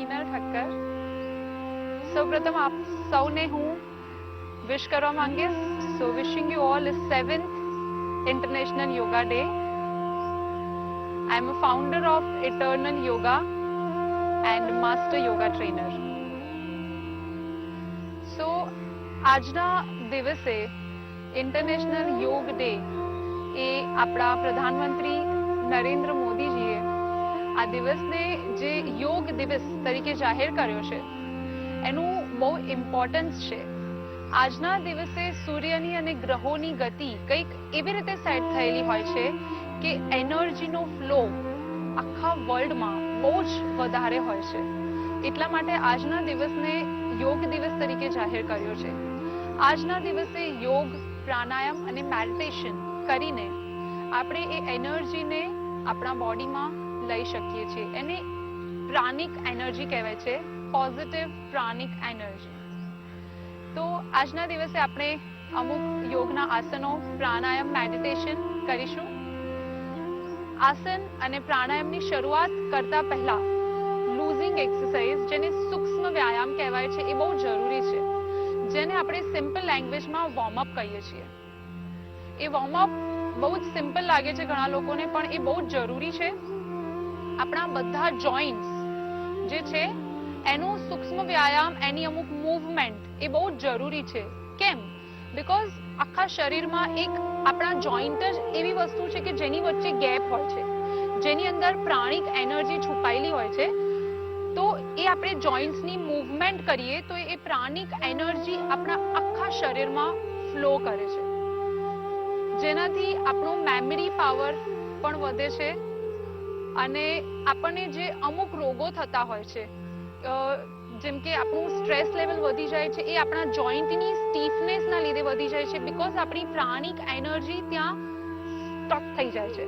હિનલ ઠક્કર. સૌપ્રથમ આપ સૌને હું વિશ કરવા માંગીશ. So wishing you all 7th International Yoga Day. I am a founder of Eternal Yoga and Master Yoga Trainer. So આજના દિવસે ઇન્ટરનેશનલ યોગ ડે એ આપણા પ્રધાનમંત્રી નરેન્દ્ર મોદીજીએ આ દિવસને જે યોગ દિવસ તરીકે જાહેર કર્યો છે એનું બહુ ઇમ્પોર્ટન્સ છે. આજના દિવસે સૂર્યની અને ગ્રહોની ગતિ કંઈક એવી રીતે સેટ થયેલી હોય છે કે એનર્જીનો ફ્લો આખા વર્લ્ડમાં બહુ જ વધારે હોય છે. એટલા માટે આજના દિવસને યોગ દિવસ તરીકે જાહેર કર્યો છે. આજના દિવસે યોગ, પ્રાણાયામ અને મેડિટેશન કરીને આપણે એ એનર્જીને આપણા બોડીમાં લઈ શકીએ છીએ. એને પ્રાણિક એનર્જી કહેવાય છે, પોઝિટિવ પ્રાણિક એનર્જી. તો આજના દિવસે આપણે અમુક યોગના આસનો, પ્રાણાયામ, મેડિટેશન કરીશું. આસન અને પ્રાણાયામની શરૂઆત કરતા પહેલા લૂઝિંગ એક્સરસાઇઝ, જેને સૂક્ષ્મ વ્યાયામ કહેવાય છે, એ બહુ જરૂરી છે, જેને આપણે સિમ્પલ લેંગ્વેજમાં વોર્મઅપ કહીએ છીએ. એ વોર્મઅપ બહુ જ સિમ્પલ લાગે છે ઘણા લોકોને, પણ એ બહુ જ જરૂરી છે. આપણા બધા જોઈન્ટ્સ જે છે એનું સૂક્ષ્મ વ્યાયામ, એની અમુક મૂવમેન્ટ એ બહુ જ જરૂરી છે. કેમ? બીકોઝ આખા શરીરમાં એક આપણા જોઈન્ટ જ એવી વસ્તુ છે કે જેની વચ્ચે ગેપ હોય છે, જેની અંદર પ્રાણિક એનર્જી છુપાયેલી હોય છે. તો એ આપણે જોઈન્ટ્સની મૂવમેન્ટ કરીએ તો એ પ્રાણિક એનર્જી આપણા આખા શરીરમાં ફ્લો કરે છે, જેનાથી આપણો મેમરી પાવર પણ વધે છે અને આપણને જે અમુક રોગો થતા હોય છે, જેમ કે આપણું સ્ટ્રેસ લેવલ વધી જાય છે, એ આપણા જોઈન્ટની સ્ટીફનેસના લીધે વધી જાય છે, બીકોઝ આપણી પ્રાણિક એનર્જી ત્યાં સ્ટક થઈ જાય છે.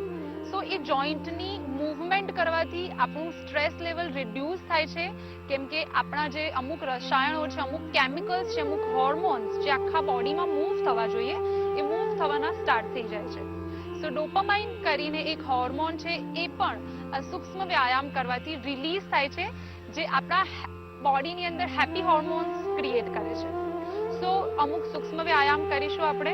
સો એ જોઈન્ટની મૂવમેન્ટ કરવાથી આપણું સ્ટ્રેસ લેવલ રિડ્યુસ થાય છે, કેમ કે આપણા જે અમુક રસાયણો છે, અમુક કેમિકલ્સ છે, અમુક હોર્મોન્સ જે આખા બોડીમાં મૂવ થવા જોઈએ એ મૂવ થવાના સ્ટાર્ટ થઈ જાય છે. સો ડોપામાઇન કરીને એક હોર્મોન છે, એ પણ સૂક્ષ્મ વ્યાયામ કરવાથી રિલીઝ થાય છે, જે આપણા બોડીની અંદર હેપી હોર્મોન્સ ક્રિએટ કરે છે. સો અમુક સૂક્ષ્મ વ્યાયામ કરીશું આપણે.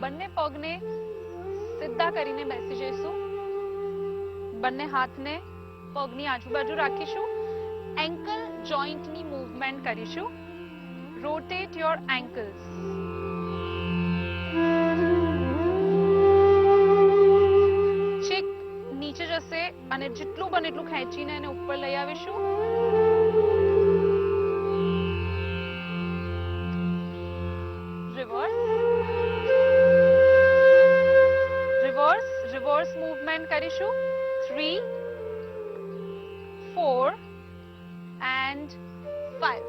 બંને પગને સીધા કરીને બેસી જઈશું. બંને હાથને પગની આજુબાજુ રાખીશું. એન્કલ જોઈન્ટની મૂવમેન્ટ કરીશું. Rotate your એન્કલ્સ. ચેક નીચે જશે અને જેટલું બને એટલું ખેંચીને એને ઉપર લઈ આવીશું. રિવર્સ રિવર્સ રિવર્સ મૂવમેન્ટ કરીશું. 3 4 એન્ડ 5.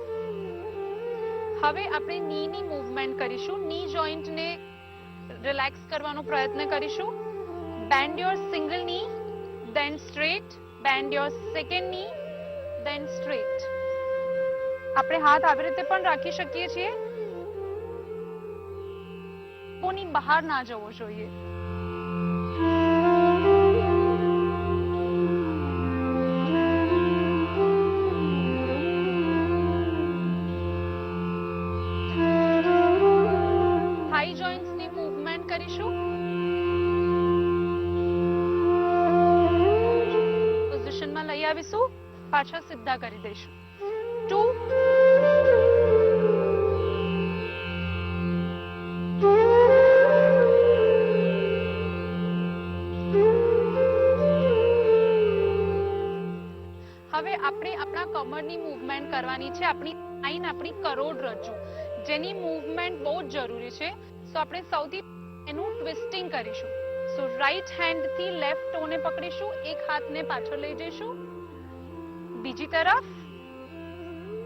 હવે આપણે નીની મૂવમેન્ટ કરીશું. ની જોઈન્ટને રિલેક્સ કરવાનો પ્રયત્ન કરીશું. બેન્ડ યોર સિંગલ ની, then straight, bend your second knee, then straight. આપણે હાથ આવી રીતે પણ રાખી શકીએ છીએ. કોની બહાર ના જવો જોઈએ. થાઈ જોઈન્ટ્સની મૂવમેન્ટ કરીશું. પોઝિશનમાં લઈ આવીશું, પાછા સીધા કરી દઈશું. 2 હવે આપણે આપણા કમરની મૂવમેન્ટ કરવાની છે. આપણી સ્પાઇન, આપણી કરોડરજ્જુ, જેની મૂવમેન્ટ બહુ જ જરૂરી છે. સો આપણે સૌથી એનું ટ્વિસ્ટિંગ કરીશું. સો રાઈટ હેન્ડથી લેફ્ટ ટોને પકડીશું. એક હાથને પાછળ લઈ જઈશું. બીજી તરફ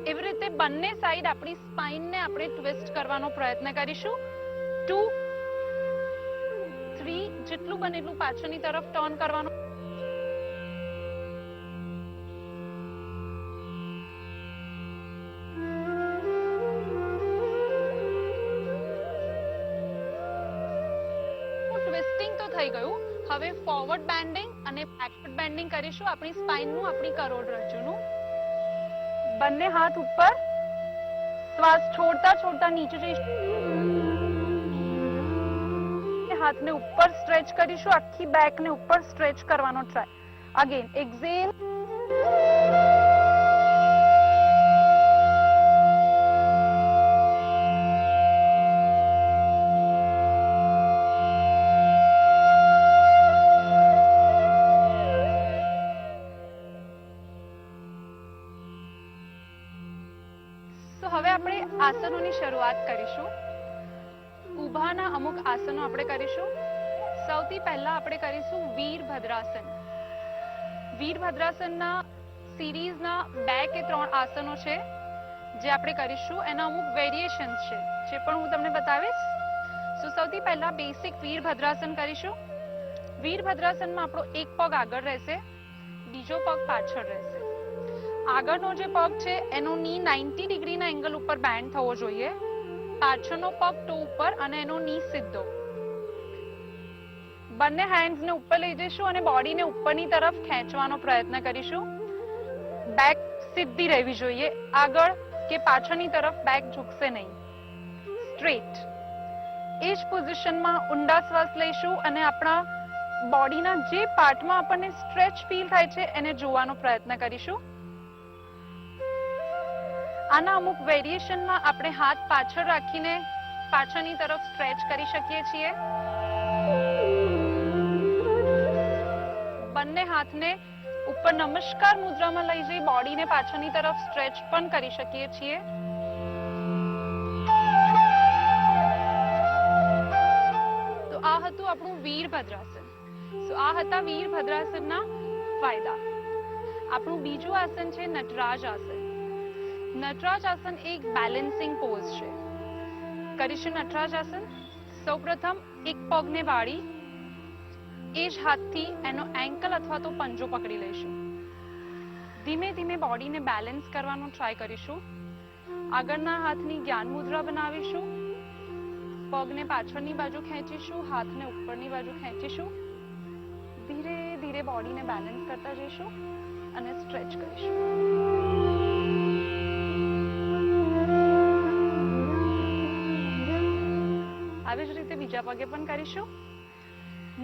એવી રીતે બંને સાઈડ આપણી સ્પાઇનને આપણે ટ્વિસ્ટ કરવાનો પ્રયત્ન કરીશું. 2 3 જેટલું બને એટલું પાછળની તરફ ટર્ન કરવાનું. ટ્વિસ્ટિંગ તો થઈ ગયું. હવે ફોરવર્ડ બેન્ડિંગ અને બેકવર્ડ બેન્ડિંગ કરીશું આપણી સ્પાઇનનું, આપણી કરોડરજ્જુનું. બંને હાથ ઉપર, શ્વાસ છોડતા છોડતા નીચે જઈશું. હાથને ઉપર સ્ટ્રેચ કરીશું, આખી બેકને ઉપર સ્ટ્રેચ કરવાનો ટ્રાય. Again exhale. હવે આપણે આસનોની શરૂઆત કરીશું. ઊભાના અમુક આસનો આપણે કરીશું. સૌથી પહેલા આપણે કરીશું વીરભદ્રાસન. વીરભદ્રાસનના સિરીઝના 2 કે 3 આસનો છે જે આપણે કરીશું. એના અમુક વેરિએશન્સ છે જે પણ હું તમને બતાવીશ. સૌથી પહેલા બેસિક વીરભદ્રાસન કરીશું. વીરભદ્રાસનમાં આપણો એક પગ આગળ રહેશે, બીજો પગ પાછળ રહેશે. આગળનો જે પગ છે એનો ની 90 ડિગ્રીના એંગલ ઉપર બેન્ડ થવો જોઈએ. પાછળનો પગ ટો ઉપર અને એનો ની સીધો. બંને હેન્ડ્સને ઉપર લઈ જઈશું અને બોડીને ઉપરની તરફ ખેંચવાનો પ્રયત્ન કરીશું. બેક સીધી રહેવી જોઈએ, આગળ કે પાછળની તરફ બેક ઝૂકશે નહીં, સ્ટ્રેટ. એ જ પોઝિશનમાં ઊંડા શ્વાસ લઈશું અને આપણા બોડીના જે પાર્ટમાં આપણને સ્ટ્રેચ ફીલ થાય છે એને જોવાનો પ્રયત્ન કરીશું. આના અમુક વેરિએશનમાં આપણે હાથ પાછળ રાખીને પાછળની તરફ સ્ટ્રેચ કરી શકીએ છીએ. બંને હાથને ઉપર નમસ્કાર મુદ્રામાં લઈ જઈ બોડીને પાછળની તરફ સ્ટ્રેચ પણ કરી શકીએ છીએ. તો આ હતું આપણું વીરભદ્રાસન. આ હતા વીરભદ્રાસનના ફાયદા. આપણું બીજું આસન છે નટરાજ આસન. નટરાજ આસન એક બેલેન્સિંગ પોઝ છે. કરીશું નટરાજ આસન. સૌપ્રથમ એક પગને વાળી એ જ હાથથી એનો એન્કલ અથવા તો પંજો પકડી લઈશું. ધીમે ધીમે બોડીને બેલેન્સ કરવાનો ટ્રાય કરીશું. આગળના હાથની જ્ઞાન મુદ્રા બનાવીશું. પગને પાછળની બાજુ ખેંચીશું, હાથને ઉપરની બાજુ ખેંચીશું. ધીરે ધીરે બોડીને બેલેન્સ કરતા જઈશું અને સ્ટ્રેચ કરીશું. આવી જ રીતે બીજા પગે પણ કરીશું.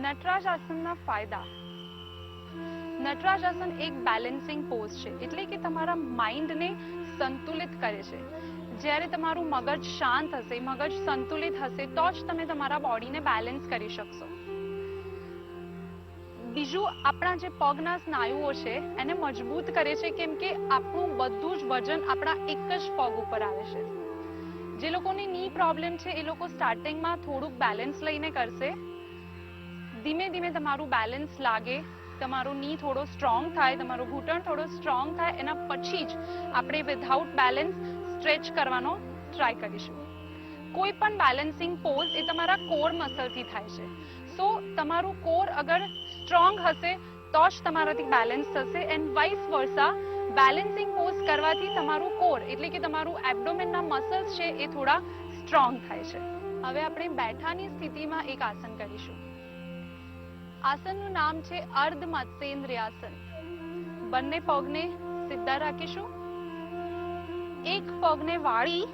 નટરાજ આસનના ફાયદા. નટરાજ આસન એક બેલેન્સિંગ પોઝ છે, એટલે કે તમારા માઇન્ડને સંતુલિત કરે છે. જ્યારે તમારું મગજ શાંત હશે, મગજ સંતુલિત હશે તો જ તમે તમારા બોડીને બેલેન્સ કરી શકશો. બીજું, આપણા જે પગના સ્નાયુઓ છે એને મજબૂત કરે છે, કેમ કે આપણું બધું જ વજન આપણા એક જ પગ ઉપર આવે છે. જે લોકોને ની પ્રોબ્લેમ છે એ લોકો સ્ટાર્ટિંગમાં થોડુંક બેલેન્સ લઈને કરશે. ધીમે ધીમે તમારું બેલેન્સ લાગે, તમારો ની થોડો સ્ટ્રોંગ થાય, તમારો ઘૂંટણ થોડો સ્ટ્રોંગ થાય, એના પછી જ આપણે વિધાઉટ બેલેન્સ સ્ટ્રેચ કરવાનો ટ્રાય કરીશું. કોઈ પણ બેલેન્સિંગ પોઝ એ તમારા કોર મસલથી થાય છે. સો તમારું કોર અગર સ્ટ્રોંગ હશે તો જ તમારાથી બેલેન્સ થશે. And vice versa, balancing pose કરવાથી તમારું કોર એટલે કે તમારું એબ્ડોમેનના મસલ્સ છે એ થોડા સ્ટ્રોંગ થાય છે. હવે આપણે બેઠાની સ્થિતિમાં એક આસન કરીશું. આસનનું નામ છે અર્ધ મત્સ્યેન્દ્રિયાસન. બંને પગને સીધા રાખીશું. એક પગને વાળી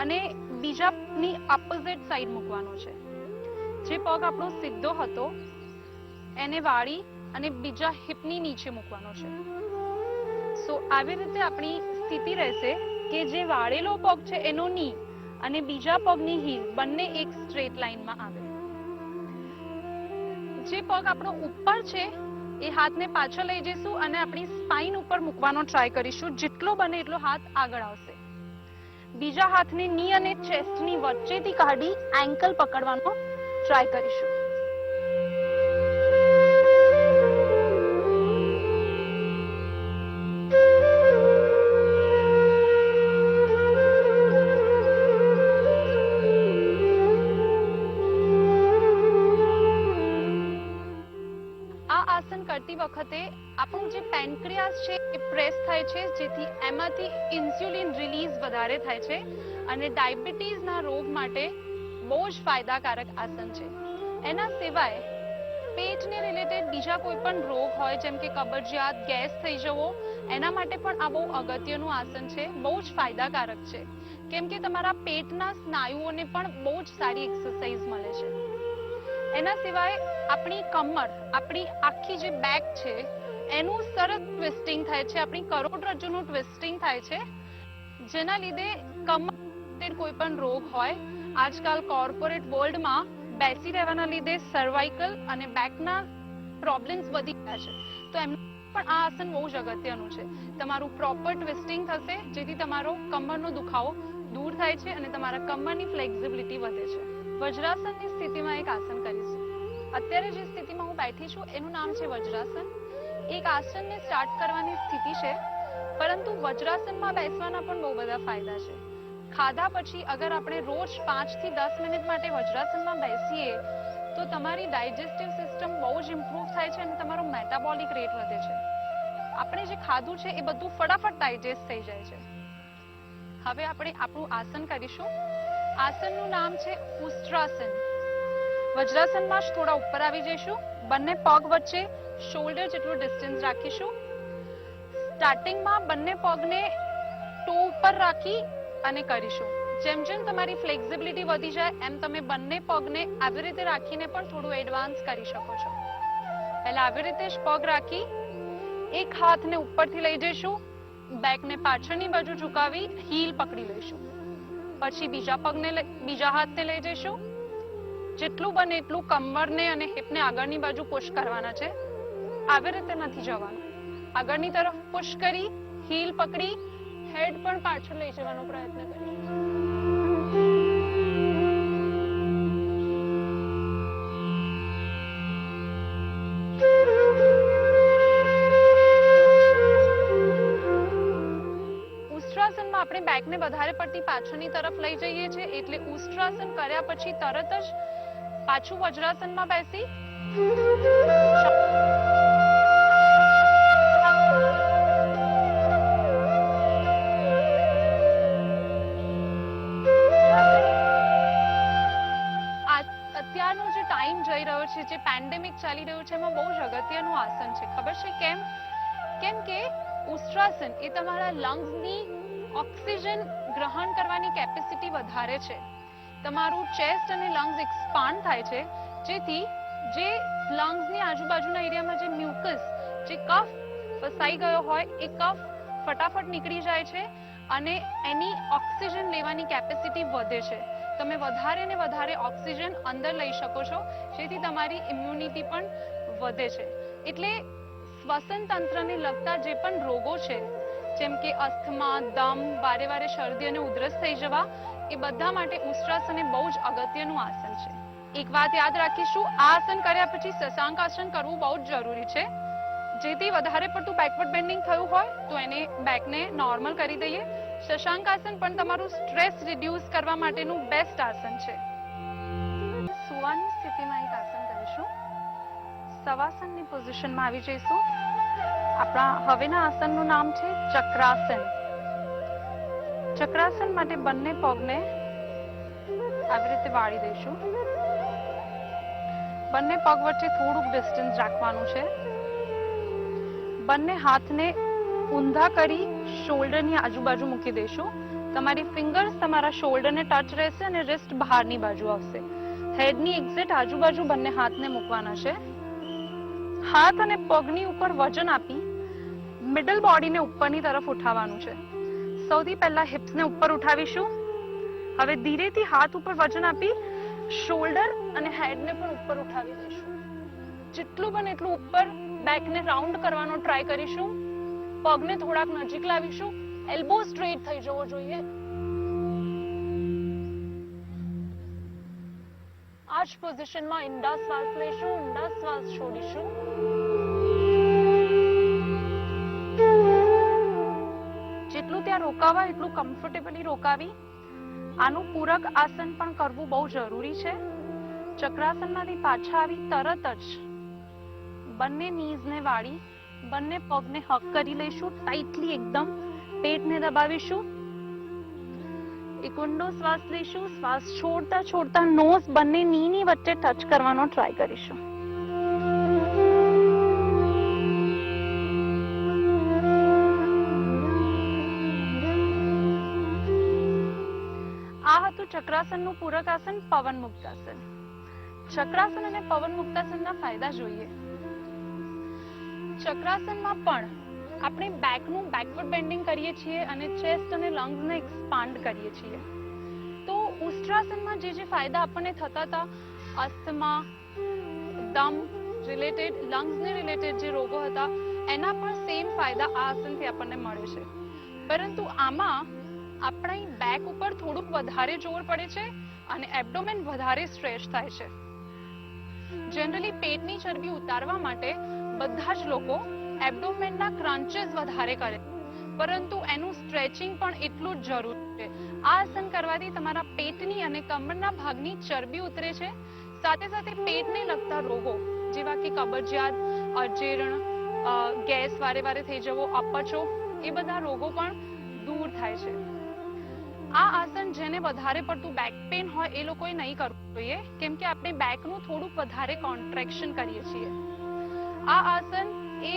અને બીજાની ઓપોઝિટ સાઈડ મૂકવાનો છે. જે પગ આપણો સીધો હતો એને વાળી અને બીજા હિપની નીચે મૂકવાનો છે. સો આવી રીતે આપણી સ્થિતિ રહેશે કે જે વાળેલો પગ છે એનો ની અને બીજા પગની હીલ બંને એક સ્ટ્રેટ લાઈનમાં આવે. જે પગ આપણો ઉપર છે એ હાથને પાછળ લઈ જઈશું અને આપણી સ્પાઇન ઉપર મૂકવાનો ટ્રાય કરીશું. જેટલો બને એટલો હાથ આગળ આવશે. બીજા હાથને ની અને ચેસ્ટની વચ્ચેથી કાઢી એન્કલ પકડવાનો ટ્રાય કરીશું. કરતી વખતે આપણું જે પેન્ક્રિયાસ છે એ પ્રેસ થાય છે, જેથી એમાંથી ઇન્સ્યુલિન રિલીઝ વધારે થાય છે અને ડાયાબિટીસના રોગ માટે બહુ જ ફાયદાકારક આસન છે. એના સિવાય પેટને રિલેટેડ બીજા કોઈ પણ રોગ હોય જેમ કે કબજિયાત, ગેસ થઈ જવો, એના માટે પણ આ બહુ અગત્યનું આસન છે, બહુ જ ફાયદાકારક છે, કેમ કે તમારા પેટના સ્નાયુઓને પણ બહુ જ સારી એક્સરસાઇઝ મળે છે. એના સિવાય આપણી કમર, આપણી આખી જે બેક છે એનું સરસ ટ્વિસ્ટિંગ થાય છે, આપણી કરોડરજ્જુનું ટ્વિસ્ટિંગ થાય છે, જેના લીધે કમર કોઈ પણ રોગ હોય, આજકાલ કોર્પોરેટ વર્લ્ડમાં બેસી રહેવાના લીધે સર્વાઇકલ અને બેકના પ્રોબ્લેમ્સ વધી ગયા છે, તો એમ પણ આ આસન બહુ જ અગત્યનું છે. તમારું પ્રોપર ટ્વિસ્ટિંગ થશે જેથી તમારો કમરનો દુખાવો દૂર થાય છે અને તમારા કમરની ફ્લેક્સિબિલિટી વધે છે. વજ્રાસનની સ્થિતિમાં એક આસન કરીશું. અત્યારે જે સ્થિતિમાં હું બેઠી છું એનું નામ છે વજ્રાસન. એક આસનને સ્ટાર્ટ કરવાની સ્થિતિ છે, પરંતુ વજ્રાસનમાં બેસવાના પણ બહુ બધા ફાયદા છે. ખાધા પછી અગર આપણે રોજ 5 થી 10 મિનિટ માટે વજ્રાસનમાં બેસીએ તો તમારી ડાયજેસ્ટિવ સિસ્ટમ બહુ જ ઇમ્પ્રૂવ થાય છે અને તમારો મેટાબોલિક રેટ વધે છે. આપણે જે ખાધું છે એ બધું ફટાફટ ડાયજેસ્ટ થઈ જાય છે. હવે આપણે આપણું આસન કરીશું. આસનનું નામ છે ઉસ્ટ્રાસન. વજ્રાસનમાં જ થોડા ઉપર આવી જઈશું. બંને પગ વચ્ચે શોલ્ડર જેટલું ડિસ્ટન્સ રાખીશું. સ્ટાર્ટિંગમાં બંને પગને ટો ઉપર રાખી અને કરીશું. જેમ જેમ તમારી ફ્લેક્સિબિલિટી વધી જાય એમ તમે બંને પગને આવી રીતે રાખીને પણ થોડું એડવાન્સ કરી શકો છો. પહેલા આવી રીતે જ પગ રાખી એક હાથને ઉપરથી લઈ જઈશું, બેકને પાછળની બાજુ ઝુકાવી હીલ પકડી લઈશું. પછી બીજા હાથને લઈ જઈશું. જેટલું બને એટલું કમરને અને હિપને આગળની બાજુ પુશ કરવાના છે. આવી રીતે નથી જવાનું. આગળની તરફ પુશ કરી હીલ પકડી હેડ પણ પાછળ લઈ જવાનો પ્રયત્ન કરીશું. ઉસ્ટ્રાસનમાં આપણે બેકને વધારે પડતી પાછળની તરફ લઈ જઈએ છીએ, એટલે ઉસ્ટ્રાસન કર્યા પછી તરત જ પાછું વજ્રાસનમાં બેસી અત્યારનો જે ટાઈમ જઈ રહ્યો છે, જે પેન્ડેમિક ચાલી રહ્યું છે, એમાં બહુ જ અગત્યનું આસન છે. ખબર છે કેમ? કેમ કે ઉસ્ટ્રાસન એ તમારા લંગ્સની ઓક્સિજન ગ્રહણ કરવાની કેપેસિટી વધારે છે. તમારું ચેસ્ટ અને લંગ્સ એક્સપાન્ડ થાય છે, જેથી જે લંગ્સની આજુબાજુના એરિયામાં જે મ્યુકસ, જે કફ ફસાઈ ગયો હોય એ કફ ફટાફટ નીકળી જાય છે અને એની ઓક્સિજન લેવાની કેપેસિટી વધે છે. તમે વધારે ને વધારે ઓક્સિજન અંદર લઈ શકો છો, જેથી તમારી ઇમ્યુનિટી પણ વધે છે. એટલે શ્વસન તંત્રને લગતા જે પણ રોગો છે, જેમ કે અસ્થમા, દમ, વારે વારે શરદી અને ઉધરસ થઈ જવા, એ બધા માટે ઉસ્ટ્રાસન એ બહુ જ અગત્યનું આસન છે. એક વાત યાદ રાખીશું, આ આસન કર્યા પછી શશાંક આસન કરવું બહુ જ જરૂરી છે, જેથી વધારે પડતું બેકવર્ડ બેન્ડિંગ થયું હોય તો એને બેકને નોર્મલ કરી દઈએ. શશાંક આસન પણ તમારું સ્ટ્રેસ રિડ્યુસ કરવા માટેનું બેસ્ટ આસન છે. સુવાની સ્થિતિમાં એક આસન કરીશું. સવાસનની પોઝિશનમાં આવી જઈશું. આપણા હવેના આસનનું નામ છે ચક્રાસન. ચક્રાસન માટે બંને પગને આવી રીતે વાળી દઈશું. બંને પગ વચ્ચે થોડુંક ડિસ્ટન્સ રાખવાનું છે. બંને હાથને ઊંધા કરી શોલ્ડરની આજુબાજુ મૂકી દઈશું. તમારી ફિંગર્સ તમારા શોલ્ડરને ટચ રહેશે અને રિસ્ટ બહારની બાજુ આવશે. હેડની એક્ઝેક્ટ આજુબાજુ બંને હાથને મૂકવાના છે. હાથ અને પગની ઉપર વજન આપી મિડલ બોડીને ઉપરની તરફ ઉઠાવવાનું છે. સૌથી પહેલા હિપ્સને ઉપર ઉઠાવીશું. હવે ધીરેથી હાથ ઉપર વજન આપી શોલ્ડર અને હેડને પણ ઉપર ઉઠાવી દઈશું. જેટલું બને એટલું ઉપર બેકને રાઉન્ડ કરવાનો ટ્રાય કરીશું. પગને થોડાક નજીક લાવીશું. એલ્બો સ્ટ્રેટ થઈ જવો જોઈએ. આ જ પોઝિશનમાં ઊંડા શ્વાસ લઈશું, ઊંડા શ્વાસ છોડીશું. જેટલું ત્યાં રોકાવા એટલું કમ્ફર્ટેબલી રોકાવી. આનું પૂરક આસન પણ કરવું બહુ જરૂરી છે. ચક્રાસનમાંથી પાછા આવી તરત જ બંને નીઝને વાળી બંને પગને હક કરી લઈશું. ટાઈટલી એકદમ પેટને દબાવીશું. એક ઊંડો શ્વાસ લઈશું. શ્વાસ છોડતા છોડતા નોઝ બંને નીની વચ્ચે ટચ કરવાનો ટ્રાય કરીશું. બીજું ચક્રાસનનું પૂરક આસન પવન મુક્તાસન. ચક્રાસન અને પવન મુક્તાસનના ફાયદા જોઈએ. ચક્રાસનમાં પણ આપણે બેકનું બેકવર્ડ બેન્ડિંગ કરીએ છીએ અને ચેસ્ટ અને લંગ્સને એક્સપાન્ડ કરીએ છીએ. તો ઉષ્ટ્રાસનમાં જે ફાયદા આપણને થતા હતા, અસ્થમા, દમ રિલેટેડ, લંગ્સને રિલેટેડ જે રોગો હતા, એના પણ સેમ ફાયદા આ આસનથી આપણને મળે છે. પરંતુ આમાં આપણા બેક ઉપર થોડુંક વધારે જોર પડે છે અને એબ્ડોમેન વધારે સ્ટ્રેચ થાય છે. જનરલી પેટની ચરબી ઉતારવા માટે બધા જ લોકો એબ્ડોમેનના ક્રન્ચેસ વધારે કરે, પરંતુ એનું સ્ટ્રેચિંગ પણ એટલું જ જરૂરી છે. આ આસન કરવાથી તમારા પેટની અને કમરના ભાગની ચરબી ઉતરે છે. સાથે સાથે પેટને લગતા રોગો જેવા કે કબજિયાત, અજીર્ણ, ગેસ વારે વારે થઈ જવો, અપચો, એ બધા રોગો પણ દૂર થાય છે. આ આસન જેને વધારે પડતું બેક પેન હોય એ લોકોએ નહીં કરવું જોઈએ, કેમ કે આપણે બેકનું થોડુંક વધારે કોન્ટ્રેક્શન કરીએ છીએ. આ આસન એ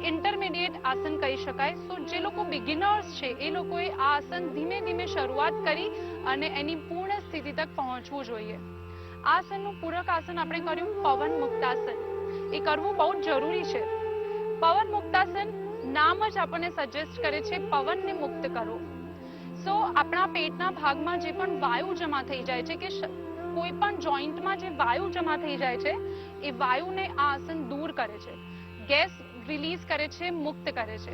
ઇન્ટરમીડિયેટ આસન કહી શકાય. સો જે લોકો બિગિનર્સ છે એ લોકોએ આ આસન ધીમે ધીમે શરૂઆત કરી અને એની પૂર્ણ સ્થિતિ તક પહોંચવું જોઈએ. આ આસનનું પૂરક આસન આપણે કર્યું પવન મુક્તાસન. એ કરવું બહુ જ જરૂરી છે. પવન મુક્તાસન નામ જ આપણને સજેસ્ટ કરે છે પવનને મુક્ત કરો. સો આપણા પેટના ભાગમાં જે પણ વાયુ જમા થઈ જાય છે, કે કોઈ પણ જોઈન્ટમાં જે વાયુ જમા થઈ જાય છે, એ વાયુને આ આસન દૂર કરે છે, ગેસ રિલીઝ કરે છે, મુક્ત કરે છે.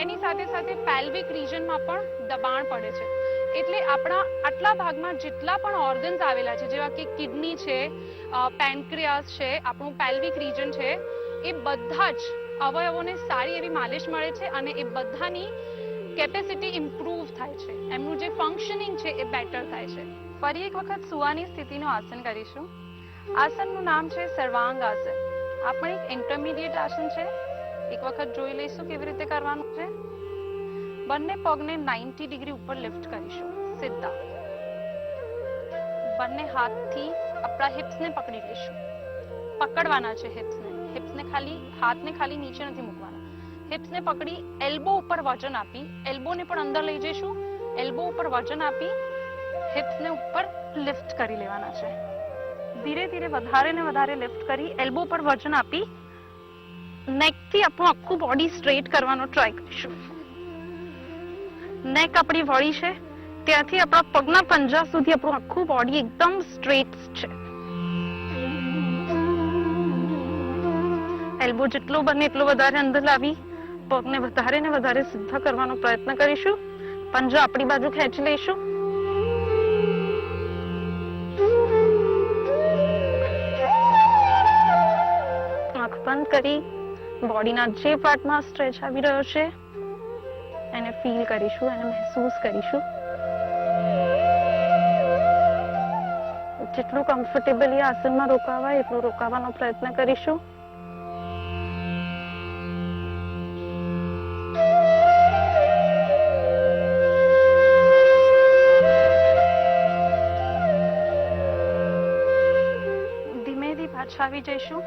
એની સાથે સાથે પેલ્વિક રિજનમાં પણ દબાણ પડે છે. એટલે આપણા આટલા ભાગમાં જેટલા પણ ઓર્ગન્સ આવેલા છે, જેવા કે કિડની છે, પેન્ક્રિયાસ છે, આપણું પેલ્વિક રિજન છે, એ બધા જ અવયવોને સારી એવી માલિશ મળે છે અને એ બધાની કેપેસિટી ઇમ્પ્રૂવ થાય છે. એમનું જે ફંક્શનિંગ છે એ બેટર થાય છે. ફરી એક વખત સુવાની સ્થિતિનું આસન કરીશું. આસનનું નામ છે સર્વાંગ આસન. આ પણ એક ઇન્ટરમીડિયેટ આસન છે. એક વખત જોઈ લઈશું કેવી રીતે કરવાનું છે. બંને પગને 90 ડિગ્રી ઉપર લિફ્ટ કરીશું, સીધા. બંને હાથથી આપણા હિપ્સને પકડી લઈશું. પકડવાના છે હિપ્સને ખાલી, હાથને ખાલી નીચે નથી મૂકવાના. હિપ્સને પકડી એલ્બો ઉપર વજન આપી, એલ્બોને પણ અંદર લઈ જઈશું. એલ્બો ઉપર વજન આપી હિપ્સને ઉપર લિફ્ટ કરી લેવાના છે. ધીરે ધીરે વધારે ને વધારે લિફ્ટ કરી એલ્બો પર વજન આપી નેકથી આપણું આખું બોડી સ્ટ્રેટ કરવાનો ટ્રાય કરીશું. નેક આપણી વળી છે, ત્યાંથી આપણા પગના પંજા સુધી આપણું આખું બોડી એકદમ સ્ટ્રેટ છે. એલ્બો જેટલો બને એટલો વધારે અંદર લાવી પગને વધારે ને વધારે સીધા કરવાનો પ્રયત્ન કરીશું. પંજા આપણી બાજુ ખેંચી લઈશું. આંખ બંધ કરી બોડીના જે પાર્ટમાં સ્ટ્રેચ આવી રહ્યો છે એને ફીલ કરીશું, એને મહેસૂસ કરીશું. જેટલું કમ્ફર્ટેબલી આસનમાં રોકાવાય એટલું રોકાવાનો પ્રયત્ન કરીશું. ધીમેથી પાછા આવી જઈશું.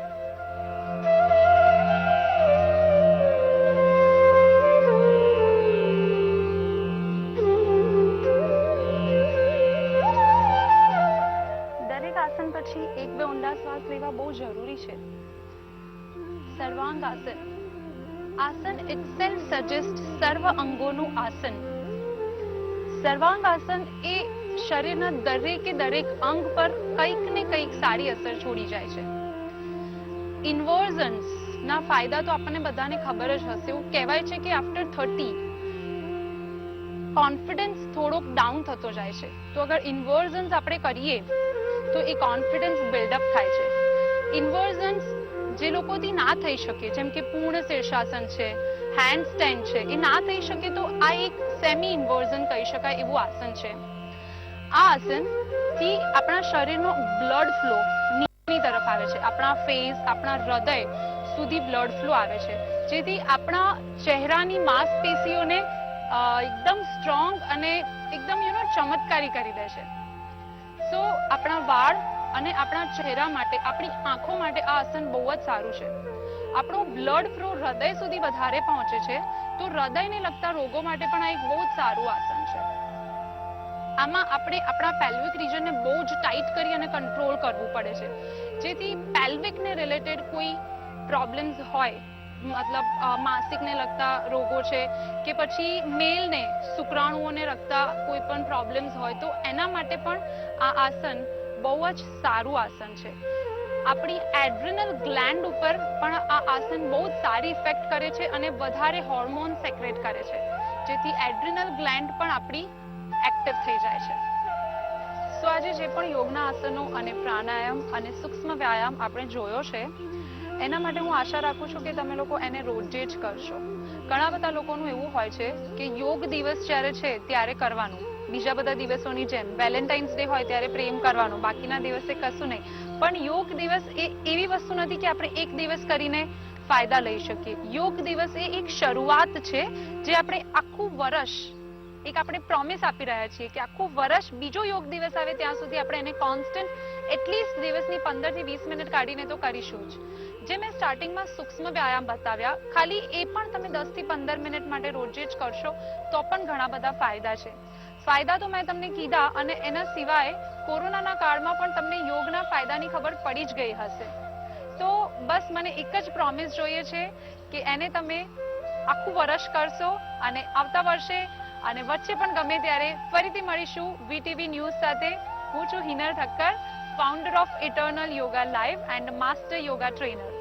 પછી એક બે ઊંડા શ્વાસ લેવા બહુ જરૂરી છે. સર્વાંગ આસન. આસન itself suggests સર્વ અંગોનું આસન. સર્વાંગ આસન એ શરીરના દરેકે દરેક અંગ પર કંઈક ને કંઈક સારી અસર છોડી જાય છે. ઇન્વર્ઝન્સ ના ફાયદા તો આપણને બધાને ખબર જ હશે. એવું કહેવાય છે કે આફ્ટર 30 કોન્ફિડન્સ થોડોક ડાઉન થતો જાય છે. તો અગર ઇન્વર્ઝન્સ આપણે કરીએ તો એ કોન્ફિડન્સ બિલ્ડઅપ થાય છે. ઇન્વર્ઝન્સ જે લોકોથી ના થઈ શકે, જેમ કે પૂર્ણ શીર્ષાસન છે, હેન્ડ સ્ટેન્ડ છે, એ ના થઈ શકે તો આ એક સેમી ઇન્વર્ઝન કહી શકાય એવું આસન છે. આ આસન થી આપણા શરીરનો બ્લડ ફ્લો નીચેની તરફ આવે છે. આપણા ફેસ, આપણા હૃદય સુધી બ્લડ ફ્લો આવે છે, જેથી આપણા ચહેરાની માંસપેશીઓને એકદમ સ્ટ્રોંગ અને એકદમ ચમત્કારી કરી દે છે. સો આપણા વાળ અને આપણા ચહેરા માટે, આપણી આંખો માટે આ આસન બહુ જ સારું છે. આપણું બ્લડ ફ્લો હૃદય સુધી વધારે પહોંચે છે, તો હૃદયને લગતા રોગો માટે પણ આ એક બહુ જ સારું આસન છે. આમાં આપણે આપણા પેલ્વિક રિજનને બહુ જ ટાઈટ કરી અને કંટ્રોલ કરવું પડે છે, જેથી પેલ્વિકને રિલેટેડ કોઈ પ્રોબ્લેમ્સ હોય, મતલબ માસિકને લગતા રોગો છે કે પછી મેલને શુક્રાણુઓને લગતા કોઈ પણ પ્રોબ્લેમ્સ હોય તો એના માટે પણ આ આસન બહુ જ સારું આસન છે. આપણી એડ્રિનલ ગ્લેન્ડ ઉપર પણ આ આસન બહુ જ સારી ઇફેક્ટ કરે છે અને વધારે હોર્મોન સેક્રેટ કરે છે, જેથી એડ્રિનલ ગ્લેન્ડ પણ આપણી એક્ટિવ થઈ જાય છે. સો આજે જે પણ યોગના આસનો અને પ્રાણાયામ અને સૂક્ષ્મ વ્યાયામ આપણે જોયો છે, એના માટે હું આશા રાખું છું કે તમે લોકો એને રોજે જ કરશો. ઘણા બધા લોકોનું એવું હોય છે કે યોગ દિવસ જ્યારે છે ત્યારે કરવાનું, બીજા બધા દિવસોની જેમ વેલેન્ટાઇન્સ ડે હોય ત્યારે પ્રેમ કરવાનો, બાકીના દિવસે કશું નહીં. પણ યોગ દિવસ એ એવી વસ્તુ નથી કે આપણે એક દિવસ કરીને ફાયદા લઈ શકીએ. યોગ દિવસ એ એક શરૂઆત છે જે આપણે આખું વર્ષ એક આપણે પ્રોમિસ આપી રહ્યા છીએ કે આખું વર્ષ બીજો યોગ દિવસ આવે ત્યાં સુધી આપણે એને કોન્સ્ટન્ટ એટલીસ્ટ દિવસની 15 થી 20 મિનિટ કાઢીને તો કરીશું જ. જે મેં સ્ટાર્ટિંગમાં સૂક્ષ્મ વ્યાયામ બતાવ્યા, ખાલી એ પણ તમે 10 થી 15 મિનિટ માટે રોજે જ કરશો તો પણ ઘણા બધા ફાયદા છે. ફાયદા તો મેં તમને કીધા, અને એના સિવાય કોરોનાના કાળમાં પણ તમને યોગના ફાયદાની ખબર પડી જ ગઈ હશે. તો બસ મને એક જ પ્રોમિસ જોઈએ છે કે એને તમે આખું વર્ષ કરશો, અને આવતા વર્ષે અને વચ્ચે પણ ગમે ત્યારે ફરીથી મળીશું વીટીવી ન્યૂઝ સાથે. હું છું Hinal Thakkar, founder of eternal yoga live and master yoga trainer.